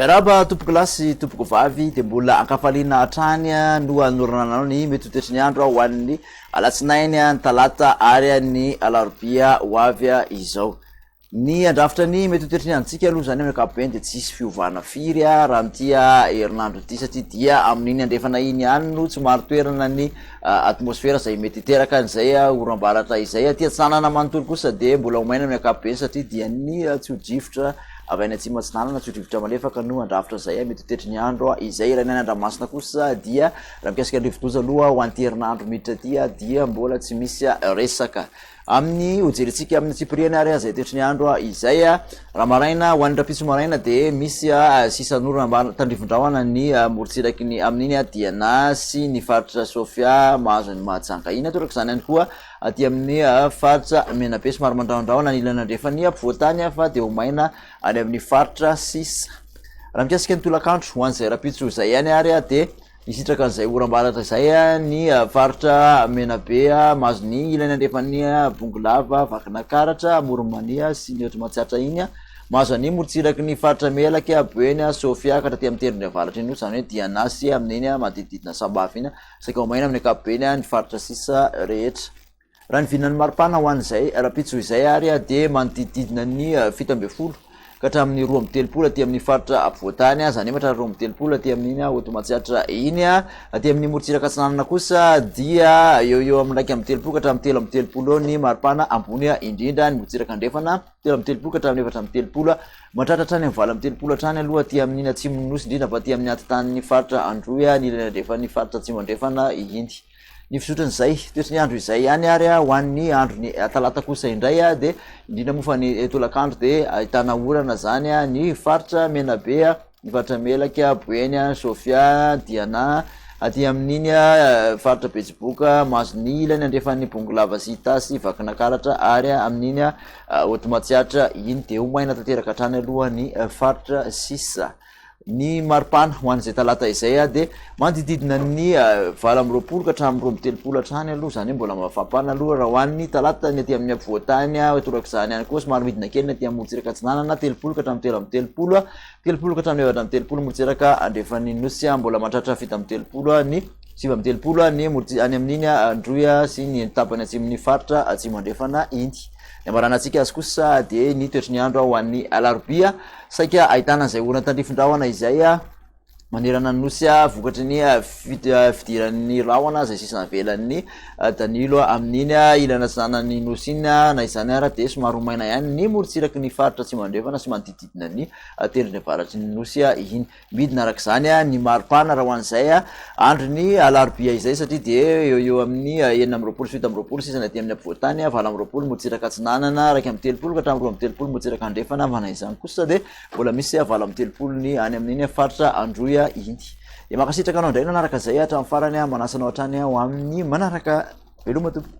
Miaraba tompoko lasy tompoko vavy de mbola ankafaliana hatrany no anorananao ny mety ho toetrany andro ho an'ny alatsinainy ny talata ary ny alarobia ho avy izao. Ny andrafitra ny mety ho toetrany androntsika aloha zany amin'ny ankapobeny de tsisy fiovana firy raha am'tia herinandro ity satria dia amin'iny andrefana iny ihany no tsy maro toerana ny atmosfera zay mety hiteraka an'izay oram-baratra izay aty antsinanana manontolo kosa de mbola homaina amin'ny ankapobeny satria dia ny tsy ho drivotra avy any atsimo atsinanana tsy ho drivotra malefaka no andrafitra zay mety ho toetrany andro izay raha ny any Andranomasina kosa dia raha mikasika ny rivo-doza aloha ho anty herinandro miditra aty dia mbola tsy misy resaka amin'ny hojerentsika amin'ny tsipiriany ary zay toetrany andro izay raha maraina ho an'ny rapitso maraina de misy sisan'orona tandrivon-drahona ny morotsiraky ny amin'iny Diana sy ny faritra Sofia mahazo ny Mahajanga iny atoraka zany ihany koa aty amin'ny faritra Menabe somary mandrahondrahona ny ilana andrefany ampovoantany fa de ho maina any amin'ny faritra Sisa. Raha mikasika ny tolakandro ho an'izay rapitso zay ihany ary de isitraka an'izay oram-baratra zay ny faritra Menabe mahazo ny ilany andrefany Bongolava, Vakinakaratra, Moromania sy ny ohatra mahatsiatra iny mahazo ny morotsiraky ny faritra Melaka, Bueny, Sofia ka hatraty amin'ny terindry avaratra iny zany hoe Diana sy amin'iny manodididina Sambava iny saika ho maina amin'ny ankapobeny ny faritra Sisa rehetra. Raha ny vinan'ny maripana ho an'izay rapitso izay ary de manodididina ny 7 ka hatramin'ny 12 aty amin'ny faritra ampovoantany zany hoe hatrany 12 aty amin'iny ohatra mahatsiatra iny aty amin'ny morotsiraka atsinanana kosa dia eo amin'ny 30 ka hatramin'ny 13 ny maripana ambony indrindra ny morotsiraka andrefana 13 ka hatramin'ny 14 mahatratra hatrany amin'ny 30 hatrany aloha aty amin'ny atsimo nosy indrindra fa aty amin'ny antotan'ny faritra Androa ny ilany andrefany faritra atsimo andrefana iny. Ny fisotran'izay toetrany andro izay ihany ary ho an'ny andro ny talata kosa indray de indrindra moa fa ny tolakandro de ahitana orana zany ny faritra Menabe, ny faritra Melaka, Bueny, Sofia, Diana aty amin'iny faritra Betsiboka mahazo ny ilany andrefan'ny Bongolava sy Itasy, Vakinakaratra ary amin'iny ohatra mahatsiatra iny de ho maina tanteraka hatrany aloha ny faritra Sisa. Ny maripana ho an'izay talata izay de manodididina ny 20 ka hatramin'ny 13 hatrany aloha zany mbola mafampana aloha raha ho an'ny talata ny aty amin'ny ampovoantany torak' izany ihany koa somary midina kely ny aty amin'ny morotsiraka atsinanana 30 ka hatramin'ny 13 ka hatramin'ny 13 morotsiraka andrefan'ny nosy mbola mahatratra 7 ny 7 ny any amin'iny Androa sy ny tapany atsimon'ny faritra atsimo andrefana iny. Ny amaranantsika azy kosa de ny toetrany andro ho an'ny alarobia saika ahitana izay orana tandrifon-drahona izay manerana ny nosy vokatry ny fidiran'ny rahona zay sisa navelan'ny Danilo amin'iny ilana atsinanan'ny nosy iny na izany ara de somary maina ihany ny morotsiraky ny faritra atsimo andrefana sy manodididina ny terindry avaratry ny nosy iny midina arak'izany ny maripana raha ho an'izay andro ny alarobia izay satria de eo amin'ny 9 sisa ny aty amin'ny ampovoantany 20 morotsiraka atsinanana 30 ka hatramin'ny 20 morotsiraka andrefana mana izany kosa de mbola misy 20 ny any amin'iny faritra Androa iny. De makasitraka anao indray nanaraka zay hatramin'ny farany manasanao hatrany ho amin'ny manaraka veloma tompoko.